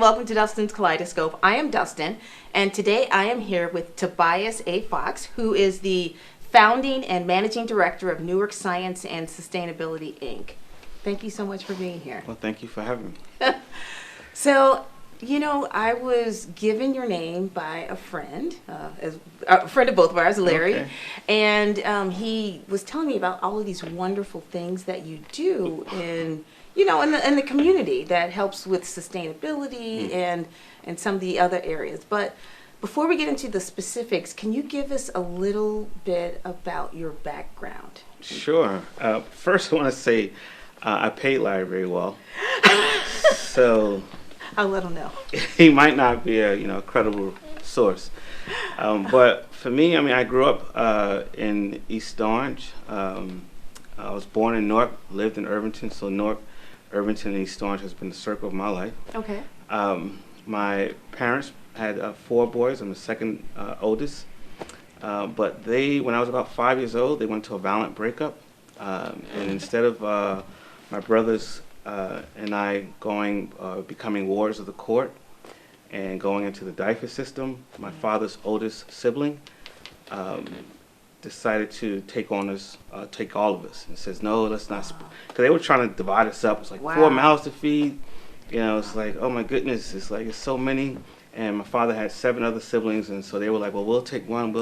welcome to Dustin's Kaleidoscope. I am Dustin, and today I am here with Tobias A. Fox, who is the founding and managing director of Newark Science and Sustainability, Inc. Thank you so much for being here. Well, thank you for having me. So, I was given your name by a friend of both of ours, Larry, Okay. and he was telling me about all of these wonderful things that you do in the community that helps with sustainability and some of the other areas. But before we get into the specifics, can you give us a little bit about your background? Sure. First, I want to say I paid Larry very well, so I'll let him know. he might not be a credible source. But for me, I grew up in East Orange. I was born in Newark, lived in Irvington, so Newark, Irvington, and East Orange has been the circle of my life. Okay. My parents had 4 boys. I'm the second oldest. But when I was about 5 years old, they went to a violent breakup. And instead of my brothers and I becoming wards of the court and going into the DIFA system, my father's oldest sibling decided to take all of us, and says, no, let's not, because they were trying to divide us up. It's like 4 mouths to feed. It's like, oh my goodness, it's so many. And my father had 7 other siblings, and so they were like, well, we'll take one.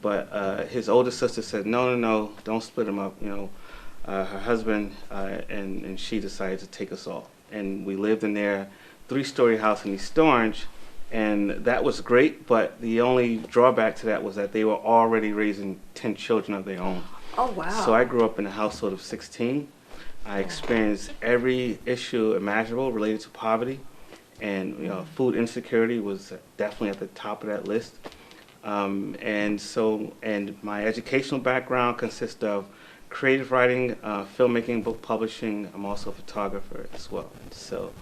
But his older sister said, no, don't split them up. Her husband and she decided to take us all. And we lived in their 3-story house in East Orange, and that was great, but the only drawback to that was that they were already raising 10 children of their own. Oh, wow. So I grew up in a household of 16. I experienced every issue imaginable related to poverty, and food insecurity was definitely at the top of that list. And my educational background consists of creative writing, filmmaking, book publishing. I'm also a photographer as well. So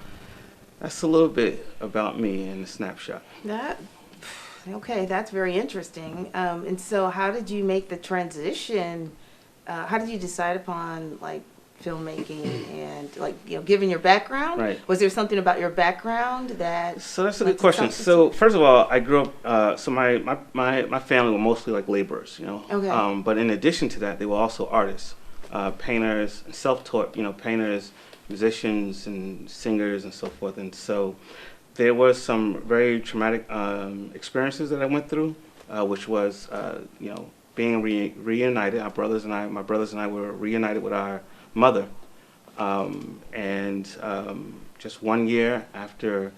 that's a little bit about me in a snapshot. That's very interesting. And so how did you make the transition? How did you decide upon filmmaking and given your background? Right. Was there something about your background that? So that's a good question. So first of all, I grew up. So my family were mostly laborers, Okay. But in addition to that, they were also artists, painters, self-taught, painters, musicians, and singers, and so forth. And so there was some very traumatic experiences that I went through, which was being reunited. My brothers and I were reunited with our mother, and just 1 year after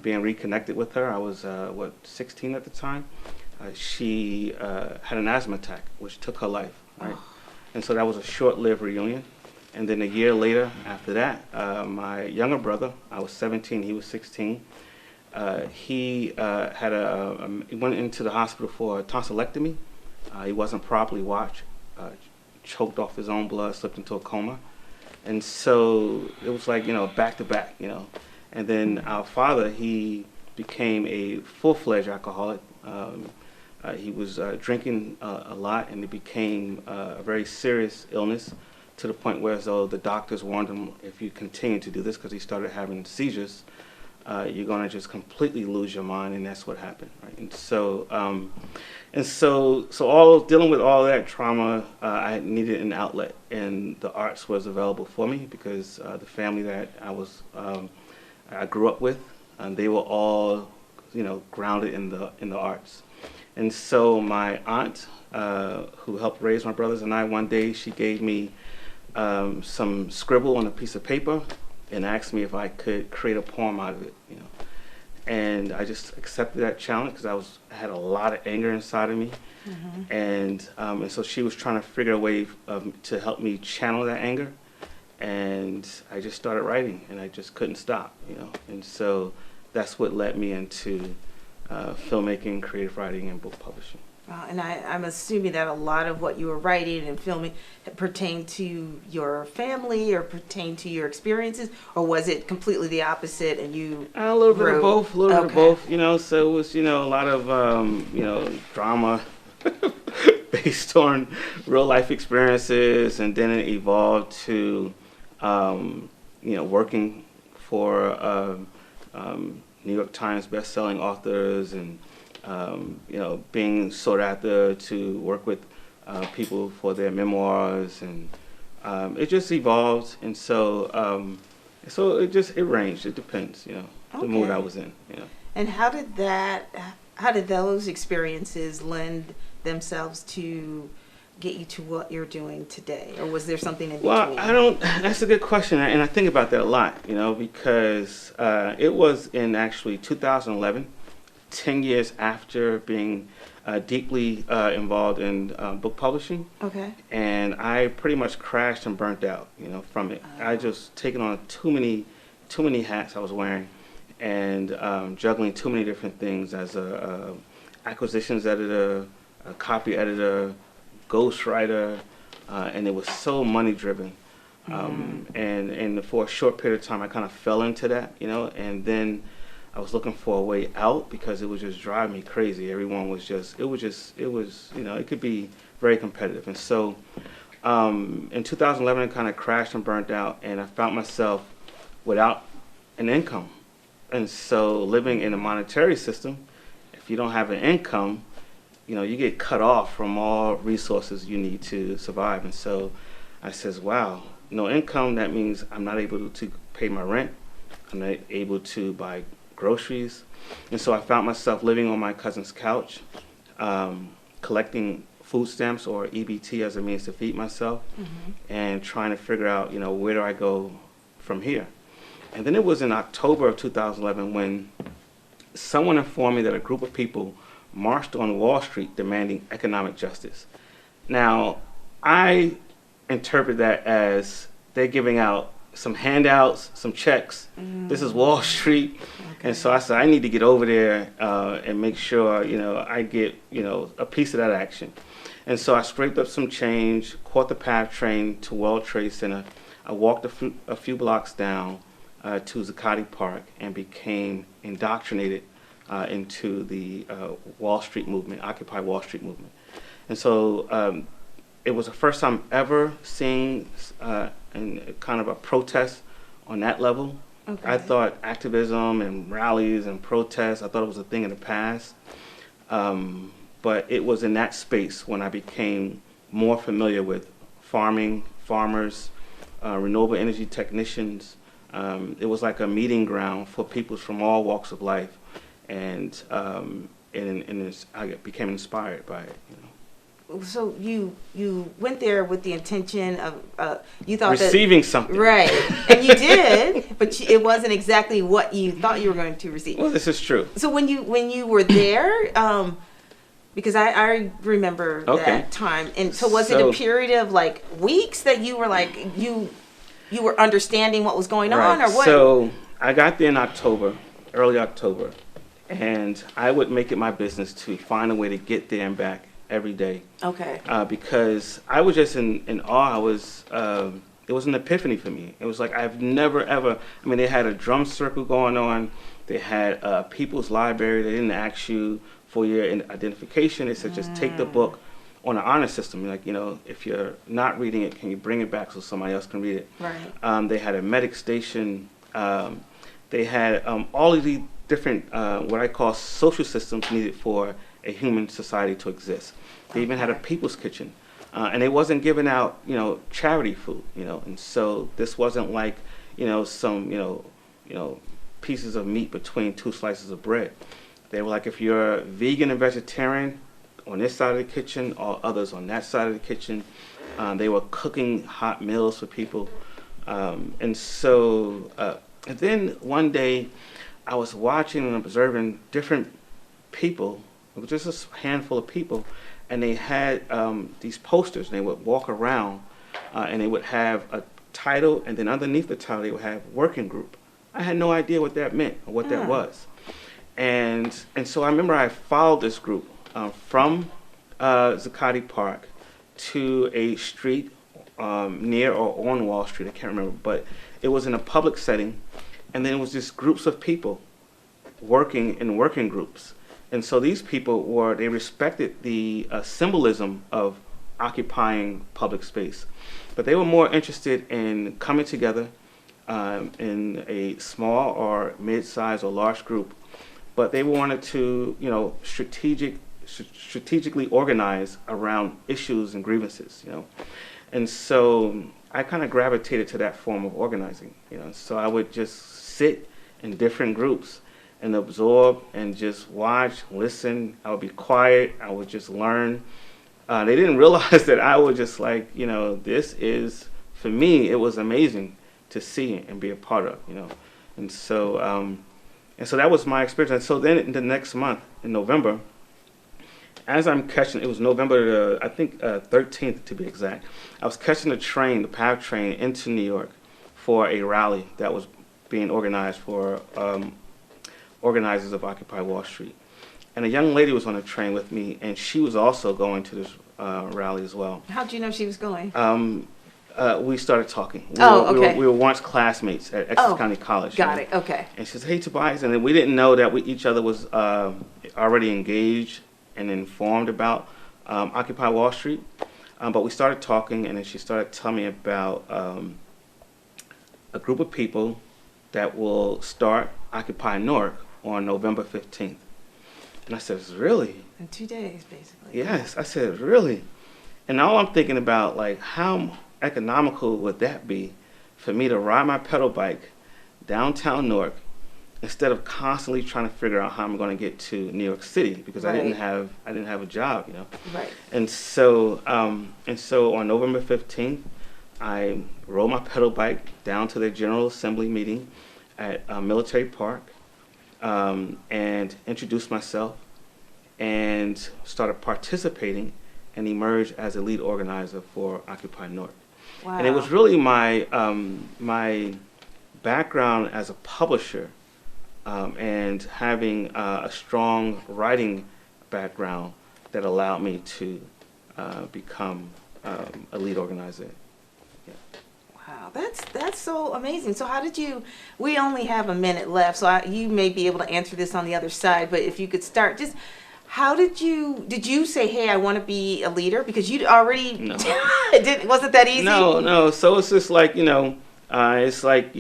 being reconnected with her, I was 16 at the time. She had an asthma attack, which took her life. Right, and so that was a short-lived reunion. And then a year later, after that, my younger brother, I was 17, he was 16. He went into the hospital for a tonsillectomy. He wasn't properly watched. Choked off his own blood, slipped into a coma. And so it was back to back, And then our father, he became a full-fledged alcoholic. He was drinking a lot, and it became a very serious illness, to the point where the doctors warned him, if you continue to do this, because he started having seizures, you're going to just completely lose your mind, and that's what happened. Right? And so all dealing with all that trauma, I needed an outlet, and the arts was available for me, because the family that I grew up with, they were all grounded in the arts. And so my aunt, who helped raise my brothers and I, one day she gave me some scribble on a piece of paper and asked me if I could create a poem out of it. And I just accepted that challenge, because I had a lot of anger inside of me. Mm-hmm. And so she was trying to figure a way to help me channel that anger, and I just started writing, and I just couldn't stop. And so that's what led me into filmmaking, creative writing, and book publishing. And I'm assuming that a lot of what you were writing and filming pertained to your family or pertained to your experiences, or was it completely the opposite and you a little bit of both, So it was, a lot of, drama based on real life experiences, and then it evolved to, working for New York Times best-selling authors, and being sought after to work with people for their memoirs, and it just evolved, and so it ranged. It depends, the mood I was in, And how did those experiences lend themselves to get you to what you're doing today, or was there something in between? Well, that's a good question, and I think about that a lot, because it was in actually 2011, 10 years after being deeply involved in book publishing. Okay. And I pretty much crashed and burnt out, from it. I just taken on too many hats I was wearing, and juggling too many different things as a acquisitions editor, a copy editor, ghostwriter, and it was so money driven. And for a short period of time, I kind of fell into that, and then I was looking for a way out because it was just driving me crazy. Everyone was it could be very competitive. And so in 2011, I kind of crashed and burnt out, and I found myself without an income. And so living in a monetary system, if you don't have an income, you get cut off from all resources you need to survive. And so I says, wow, no income, that means I'm not able to pay my rent. I'm not able to buy groceries. And so I found myself living on my cousin's couch, collecting food stamps, or EBT, as a means to feed myself, and trying to figure out, where do I go from here? And then it was in October of 2011 when someone informed me that a group of people marched on Wall Street demanding economic justice. Now, I interpret that as they're giving out some handouts, some checks. This is Wall Street. Okay. And so I said, I need to get over there and make sure, I get, a piece of that action. And so I scraped up some change, caught the PATH train to World Trade Center. I walked a few blocks down to Zuccotti Park and became indoctrinated into the Wall Street movement, Occupy Wall Street movement. And so it was the first time ever seeing kind of a protest on that level. Okay. I thought activism and rallies and protests, I thought it was a thing in the past. But it was in that space when I became more familiar with farming, farmers, renewable energy technicians. It was like a meeting ground for people from all walks of life. And I became inspired by it. So you went there with the intention of you thought receiving something, right? And you did, but it wasn't exactly what you thought you were going to receive. Well, this is true. So when you were there, because I remember that time, and so was it a period of like weeks that you were like you were understanding what was going on, or what? So I got there in October, early October. And I would make it my business to find a way to get there and back every day. Okay. Because I was just in awe. It was an epiphany for me. It was like I've never ever. I mean, they had a drum circle going on. They had a people's library. They didn't ask you for your identification. They said just take the book on an honor system. Like, if you're not reading it, can you bring it back so somebody else can read it? Right. They had a medic station. They had all of these different, what I call social systems needed for a human society to exist. They even had a people's kitchen. And they wasn't giving out, charity food, and so this wasn't like, some, pieces of meat between two slices of bread. They were like, if you're vegan and vegetarian on this side of the kitchen, or others on that side of the kitchen, they were cooking hot meals for people. And so, and then one day, I was watching and observing different people, it was just a handful of people, and they had these posters, and they would walk around, and they would have a title, and then underneath the title, they would have working group. I had no idea what that meant or what that was. And so I remember I followed this group from Zuccotti Park to a street near or on Wall Street, I can't remember, but it was in a public setting. And then it was just groups of people working in working groups. And so these people they respected the symbolism of occupying public space. But they were more interested in coming together, in a small or mid-sized or large group, but they wanted to, strategically organize around issues and grievances, And so I kind of gravitated to that form of organizing, So I would just sit in different groups and absorb and just watch, listen. I would be quiet. I would just learn. They didn't realize that I was just like, this is, for me, it was amazing to see and be a part of, And so, that was my experience. And so then the next month, in November, as I'm catching, it was November, I think 13th to be exact, I was catching the PAV train into New York for a rally that was being organized for organizers of Occupy Wall Street. And a young lady was on the train with me, and she was also going to this rally as well. How'd you know she was going? We started talking. Okay. We were once classmates at Essex County College. Got it, okay. And she says, "Hey, Tobias," and then we didn't know that each other was already engaged and informed about Occupy Wall Street. But we started talking, and then she started telling me about a group of people that will start Occupy Newark on November 15th. And I said, "Really?" In 2 days, basically. Yes, I said, "Really?" And all I'm thinking about, like, how economical would that be for me to ride my pedal bike downtown Newark instead of constantly trying to figure out how I'm going to get to New York City, because I didn't have a job, Right. And so on November 15th, I rode my pedal bike down to the General Assembly meeting at Military Park, and introduced myself and started participating and emerged as a lead organizer for Occupy Newark. Wow. And it was really my my background as a publisher, and having a strong writing background that allowed me to become a lead organizer. Wow, that's so amazing. So how did you, we only have a minute left, so you may be able to answer this on the other side, but if you could start, just how did you say, "Hey, I want to be a leader"? Because you'd already, No. wasn't that easy? No. So it's just like, it's like,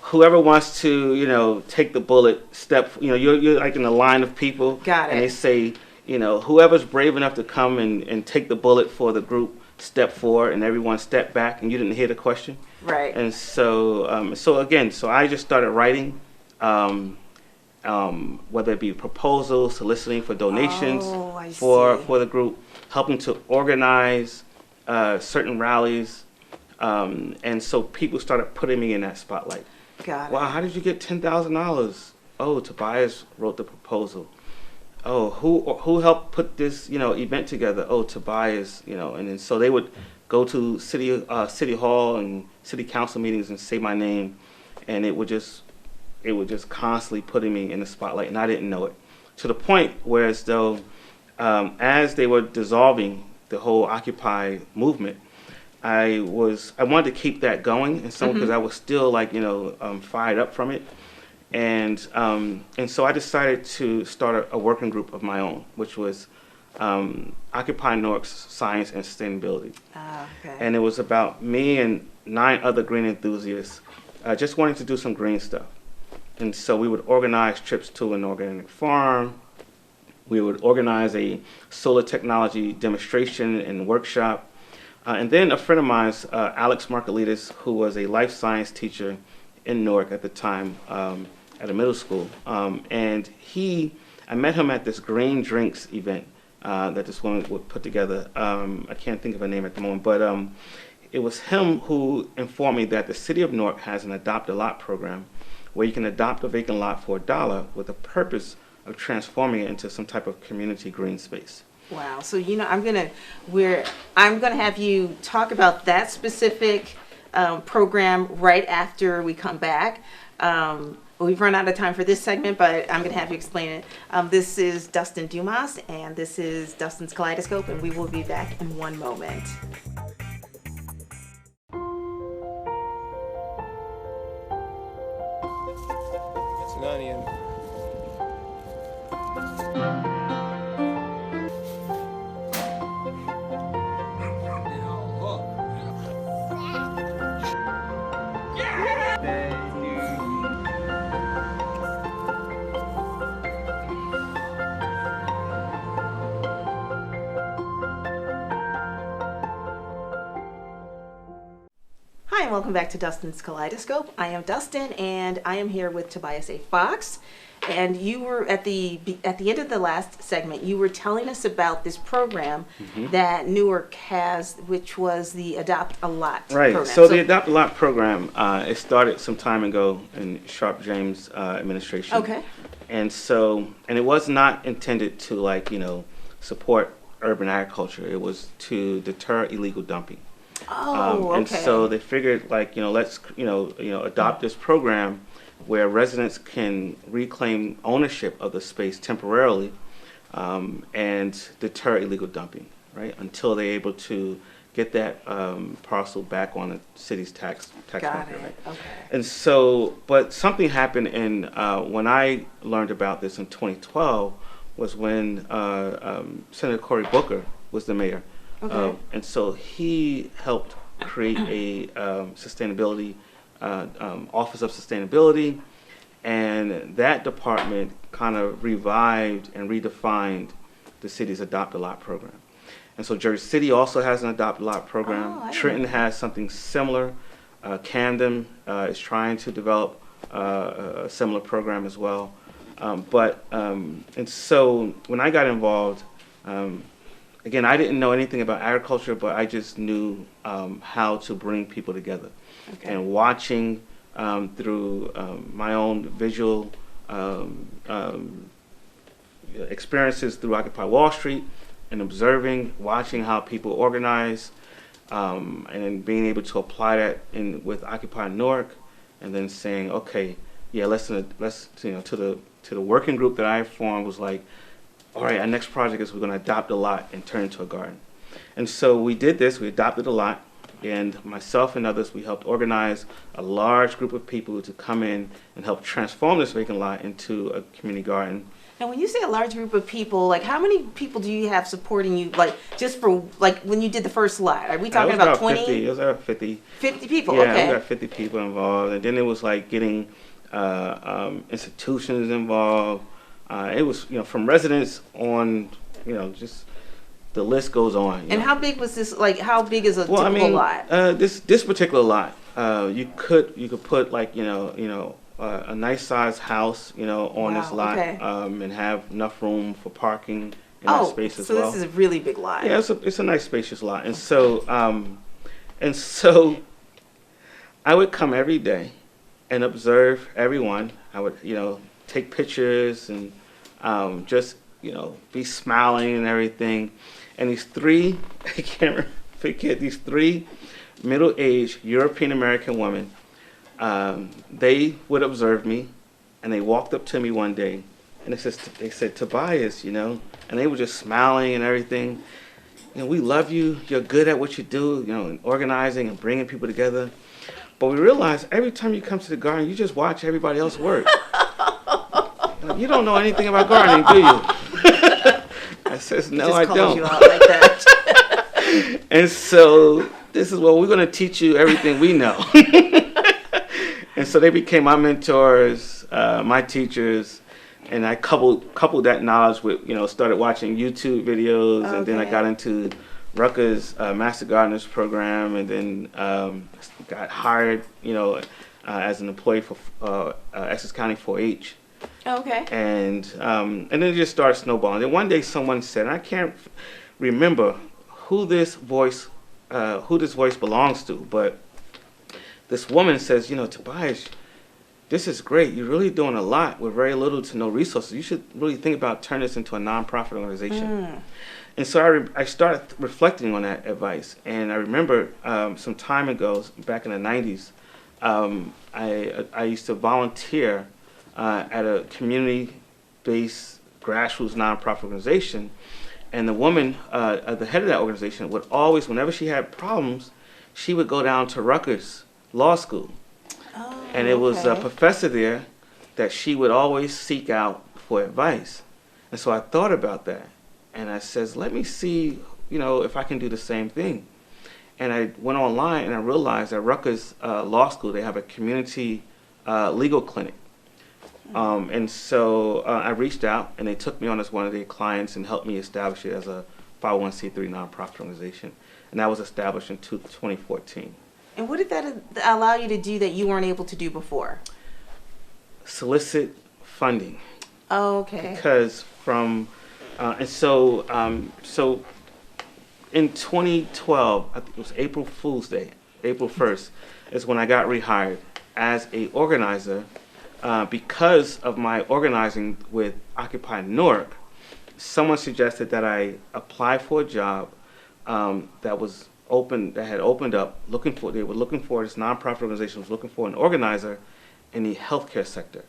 whoever wants to, take the bullet, you're like in a line of people. Got it. And they say, whoever's brave enough to come and take the bullet for the group, step forward, and everyone step back, and you didn't hear the question. Right. And so, so I just started writing, whether it be proposals, soliciting for donations for the group, helping to organize certain rallies, and so people started putting me in that spotlight. Got it. Wow, how did you get $10,000? Oh, Tobias wrote the proposal. Oh, who helped put this event together? Oh, Tobias, and then so they would go to city hall and city council meetings and say my name, and it would just constantly putting me in the spotlight, and I didn't know it, to the point where as though as they were dissolving the whole Occupy movement, I wanted to keep that going, and so because I was still like fired up from it. And so I decided to start a working group of my own, which was Occupy Newark Science and Sustainability. Okay. And it was about me and 9 other green enthusiasts just wanting to do some green stuff. And so we would organize trips to an organic farm. We would organize a solar technology demonstration and workshop. And then a friend of mine, Alex Markelitis, who was a life science teacher in Newark at the time, at a middle school, and I met him at this green drinks event that this woman would put together. I can't think of her name at the moment, but it was him who informed me that the city of Newark has an adopt a lot program where you can adopt a vacant lot for $1 with the purpose of transforming it into some type of community green space. Wow. So I'm gonna have you talk about that specific program right after we come back. We've run out of time for this segment, but I'm going to have you explain it. This is Dustin Dumas, and this is Dustin's Kaleidoscope, and we will be back in one moment. It's an onion. and welcome back to Dustin's Kaleidoscope. I am Dustin, and I am here with Tobias A. Fox. And you were at the end of the last segment, you were telling us about this program that Newark has, which was the Adopt a Lot program. So the Adopt a Lot program, it started some time ago in Sharp James administration. Okay. And it was not intended to support urban agriculture. It was to deter illegal dumping. Oh, okay. And so they figured let's adopt this program where residents can reclaim ownership of the space temporarily and deter illegal dumping, right? Until they're able to get that parcel back on the city's tax Got market, it. right? Okay. And so, but something happened when I learned about this in 2012 was when Senator Cory Booker was the mayor. Okay. And so he helped create a sustainability Office of Sustainability, and that department kind of revived and redefined the city's Adopt a Lot program. And so Jersey City also has an Adopt a Lot program. Oh, I Trenton didn't know. has something similar. Camden is trying to develop a similar program as well. And so when I got involved, again, I didn't know anything about agriculture, but I just knew how to bring people together. Okay. And watching through my own visual experiences through Occupy Wall Street and observing, watching how people organize, and then being able to apply that with Occupy Newark, and then saying, okay, yeah, let's to the working group that I formed was like, all right, our next project is we're going to adopt a lot and turn it into a garden. And so we did this. We adopted a lot. And myself and others, we helped organize a large group of people to come in and help transform this vacant lot into a community garden. Now, when you say a large group of people, like how many people do you have supporting you, like just for like when you did the first lot? Are we talking about 20? 50, it was about 50. 50 people, Yeah, okay. we got 50 people involved. And then it was like getting institutions involved. It was, from residents on, just the list goes on. And how big was this? Like, how big is a typical lot? This particular lot, you could put like a nice sized house on this lot, okay. and have enough room for parking in that space as so well. this is a really big lot. Yeah, it's a nice spacious lot, and so I would come every day and observe everyone. I would take pictures and just be smiling and everything. And these three, I can't forget, these three middle-aged European American women, they would observe me, and they walked up to me one day, and they said, Tobias, and they were just smiling and everything. We love you. You're good at what you do, and organizing and bringing people together. But we realized every time you come to the garden, you just watch everybody else work. You don't know anything about gardening, do you? I says, no, I don't. You out like that. And so this is what we're going to teach you everything we know. And so they became my mentors, my teachers, and I coupled that knowledge with, started watching YouTube videos, and then I got into Rutgers Master Gardeners program, and then got hired, as an employee for Essex County 4-H. Okay. And then it just started snowballing. And one day someone said, I can't remember who this voice belongs to, but this woman says, Tobias, this is great. You're really doing a lot with very little to no resources. You should really think about turning this into a nonprofit organization. And so I started reflecting on that advice. And I remember some time ago, back in the 90s, I used to volunteer at a community-based grassroots nonprofit organization, and the woman, the head of that organization, would always, whenever she had problems, she would go down to Rutgers Law School, and it was a professor there that she would always seek out for advice. And so I thought about that, and I says, let me see, if I can do the same thing. And I went online, and I realized at Rutgers Law School they have a community legal clinic. And so I reached out, and they took me on as one of their clients and helped me establish it as a 501c3 nonprofit organization. And that was established in 2014. And what did that allow you to do that you weren't able to do before? Solicit funding. Oh, okay. Because from, so in 2012, I think it was April Fool's Day, April 1st, is when I got rehired as a organizer. Because of my organizing with Occupy Newark, someone suggested that I apply for a job that was open, that had opened up. They were looking for, this nonprofit organization was looking for an organizer in the healthcare sector.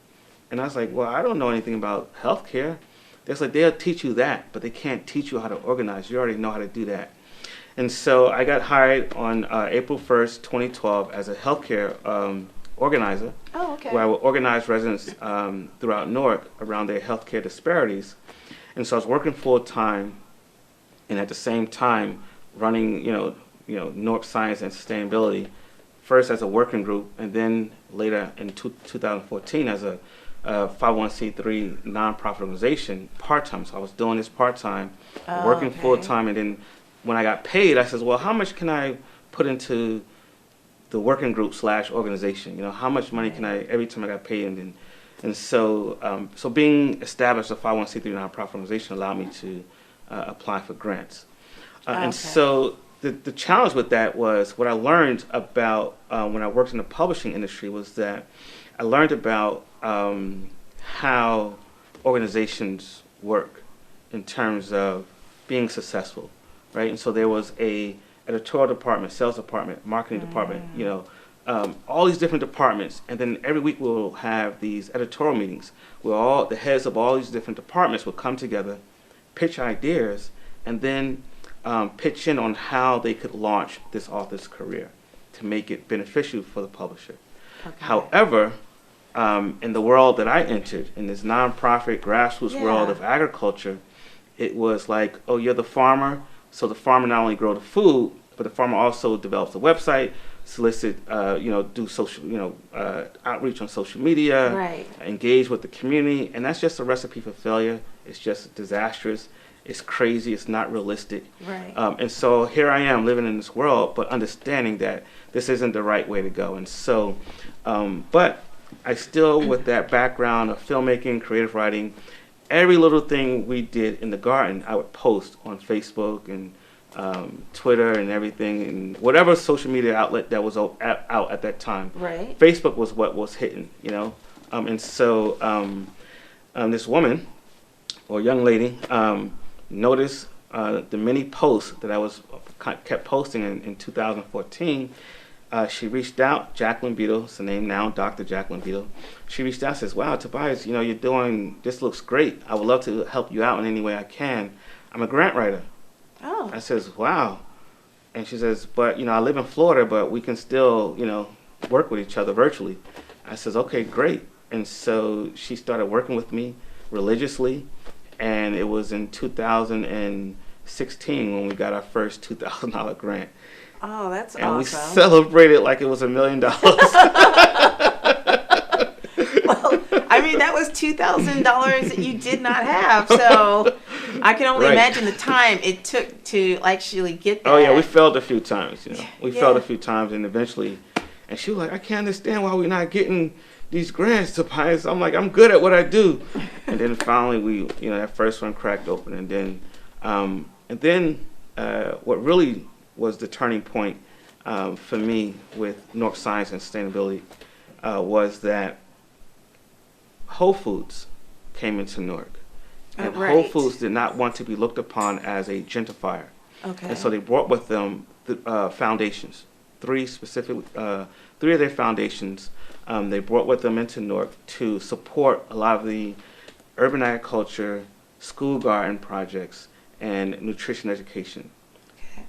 And I was like, well, I don't know anything about healthcare. They're like, they'll teach you that, but they can't teach you how to organize. You already know how to do that. And so I got hired on April 1st, 2012 as a healthcare organizer. Oh, okay. Where I would organize residents throughout Newark around their healthcare disparities. And so I was working full time, and at the same time running, Newark Science and Sustainability, first as a working group, and then later in 2014 as a 501c3 nonprofit organization part-time. So I was doing this part-time, working full-time, and then when I got paid, I said, well, how much can I put into the working group / organization? How much money can I, every time I got paid? And so being established a 501c3 nonprofit organization allowed me to apply for grants. And so the challenge with that was, what I learned about when I worked in the publishing industry was that I learned about how organizations work in terms of being successful, right? And so there was a editorial department, sales department, marketing department, all these different departments, and then every week we'll have these editorial meetings where all the heads of all these different departments will come together, pitch ideas, and then pitch in on how they could launch this author's career to make it beneficial for the publisher. Okay. However, in the world that I entered, in this nonprofit grassroots world of agriculture, it was like, oh, you're the farmer, so the farmer not only grow the food, but the farmer also develops a website, solicit, do social, outreach on social media, right, engage with the community, and that's just a recipe for failure. It's just disastrous. It's crazy. It's not realistic. Right. And so here I am living in this world, but understanding that this isn't the right way to go. And so, but I still, with that background of filmmaking, creative writing, every little thing we did in the garden, I would post on Facebook and Twitter and everything, and whatever social media outlet that was out at that time. Right. Facebook was what was hitting, and so this woman or young lady noticed the many posts that I was kept posting in 2014. She reached out, Jacqueline Beadle, it's the name now, Dr. Jacqueline Beadle. She reached out and says, wow, Tobias, you're doing, this looks great. I would love to help you out in any way I can. I'm a grant writer. Oh. I says, wow. And she says, but, I live in Florida, but we can still, work with each other virtually. I says, okay, great. And so she started working with me religiously. And it was in 2016 when we got our first $2,000 grant. Oh, that's and awesome. We celebrated like it was $1 million. Well, I mean, that was $2,000 that you did not have. So I can only imagine the time it took to actually get that. Oh, yeah, we failed a few times, We failed a few times, and eventually, and she was like, I can't understand why we're not getting these grants, Tobias. I'm like, I'm good at what I do. And then finally we, that first one cracked open. And then what really was the turning point for me with Newark Science and Sustainability was that Whole Foods came into Newark. And Whole Foods did not want to be looked upon as a gentrifier. Okay. And so they brought with them the foundations, three of their foundations. They brought with them into Newark to support a lot of the urban agriculture, school garden projects, and nutrition education. Okay.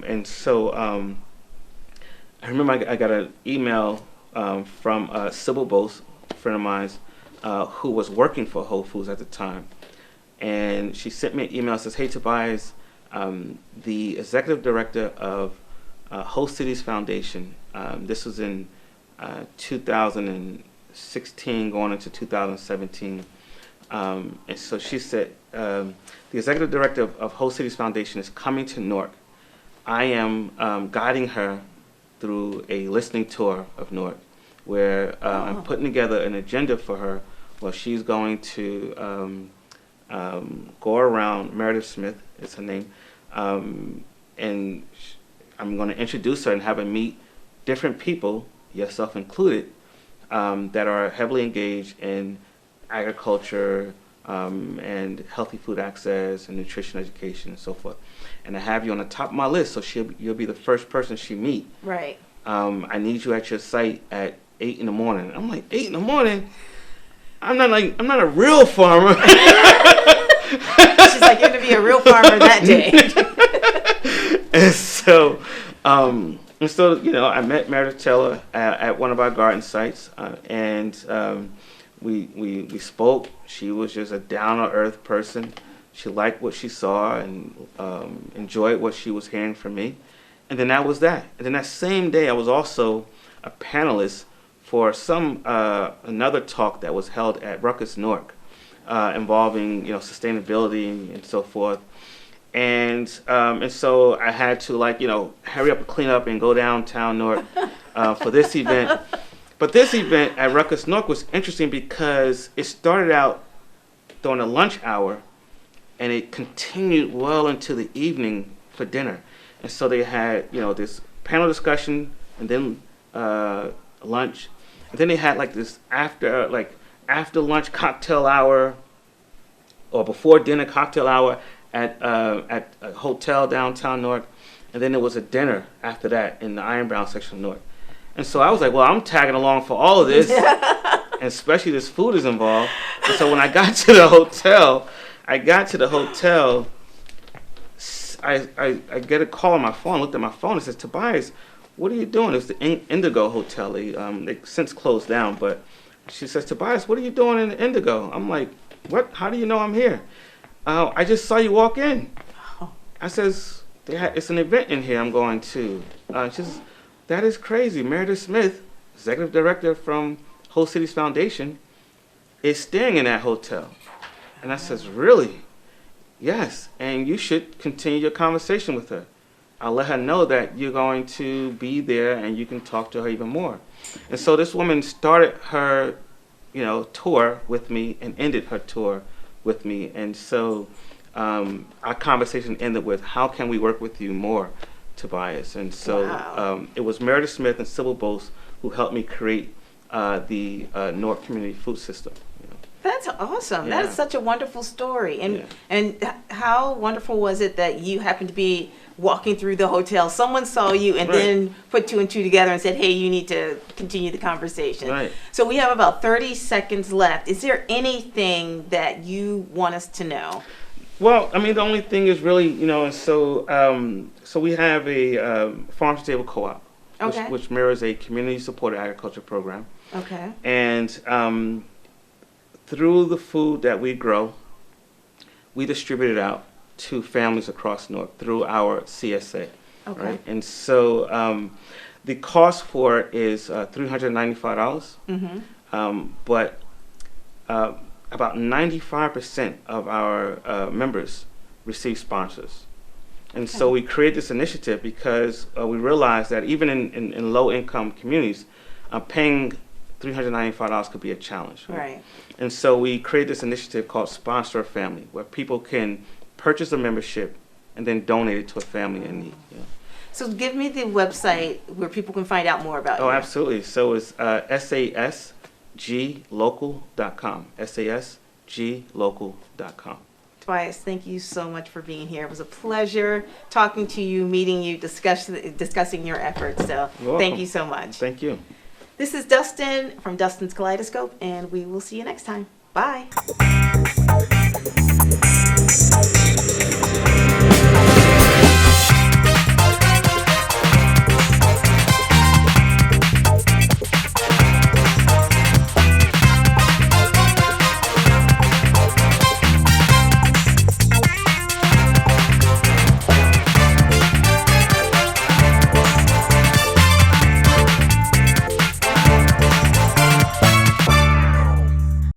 And so I remember I got an email from Sybil Bose, a friend of mine, who was working for Whole Foods at the time. And she sent me an email that says, hey, Tobias, the executive director of Host Cities Foundation, this was in 2016 going into 2017. And so she said, the executive director of Host Cities Foundation is coming to Newark. I am guiding her through a listening tour of Newark, where I'm putting together an agenda for her. Well, she's going to go around. Meredith Smith is her name, and I'm going to introduce her and have her meet different people, yourself included, that are heavily engaged in agriculture and healthy food access and nutrition education and so forth. And I have you on the top of my list, so you'll be the first person she meet. Right. I need you at your site at 8 in the morning. I'm like, 8 in the morning? I'm not a real farmer. She's like, you're gonna be a real farmer that day. And so, I met Meredith Taylor at one of our garden sites, and we spoke. She was just a down-to-earth person. She liked what she saw and enjoyed what she was hearing from me. And then that was that. And then that same day, I was also a panelist for another talk that was held at Ruckus Newark, involving sustainability and so forth. And so I had to hurry up and clean up and go downtown Newark for this event. But this event at Ruckus Newark was interesting because it started out during the lunch hour and it continued well into the evening for dinner. And so they had this panel discussion and then lunch, and then they had this after lunch cocktail hour or before dinner cocktail hour at a hotel downtown Newark, and then there was a dinner after that in the Ironbound section of Newark. And so I was like, well, I'm tagging along for all of this, and especially this food is involved. And so when I got to the hotel, I get a call on my phone, looked at my phone, and says, Tobias, what are you doing? It was the Indigo Hotel. They since closed down, but she says, Tobias, what are you doing in the Indigo? I'm like, what? How do you know I'm here? I just saw you walk in. I says, it's an event in here I'm going to. She says, that is crazy. Meredith Smith, executive director from Whole Cities Foundation, is staying in that hotel. And I says, really? Yes, and you should continue your conversation with her. I'll let her know that you're going to be there and you can talk to her even more. And so this woman started her, tour with me and ended her tour with me. And so our conversation ended with, how can we work with you more, Tobias? And so Wow. It was Meredith Smith and Sybil Bose who helped me create the Newark Community Food System. That's awesome. Yeah. That is such a wonderful story. And Yeah. and how wonderful was it that you happened to be walking through the hotel? Someone saw you and Right. then put two and two together and said, hey, you need to continue the conversation. Right. So we have about 30 seconds left. Is there anything that you want us to know? Well, the only thing is really, so we have a farm-to-table co-op, Okay. which mirrors a community-supported agriculture program. Okay. And through the food that we grow, we distribute it out to families across Newark through our CSA. Okay. Right? And so the cost for it is $395, but about 95% of our members receive sponsors. And so we create this initiative because we realize that even in low-income communities, paying $395 could be a challenge. Right. And so we create this initiative called Sponsor a Family, where people can purchase a membership and then donate it to a family in need. Yeah. So give me the website where people can find out more about you. Oh, absolutely. So it's sasglocal.com. sasglocal.com. Tobias, thank you so much for being here. It was a pleasure talking to you, meeting you, discussing your efforts. So You're thank welcome. you so much. Thank you. This is Dustin from Dustin's Kaleidoscope, and we will see you next time. Bye.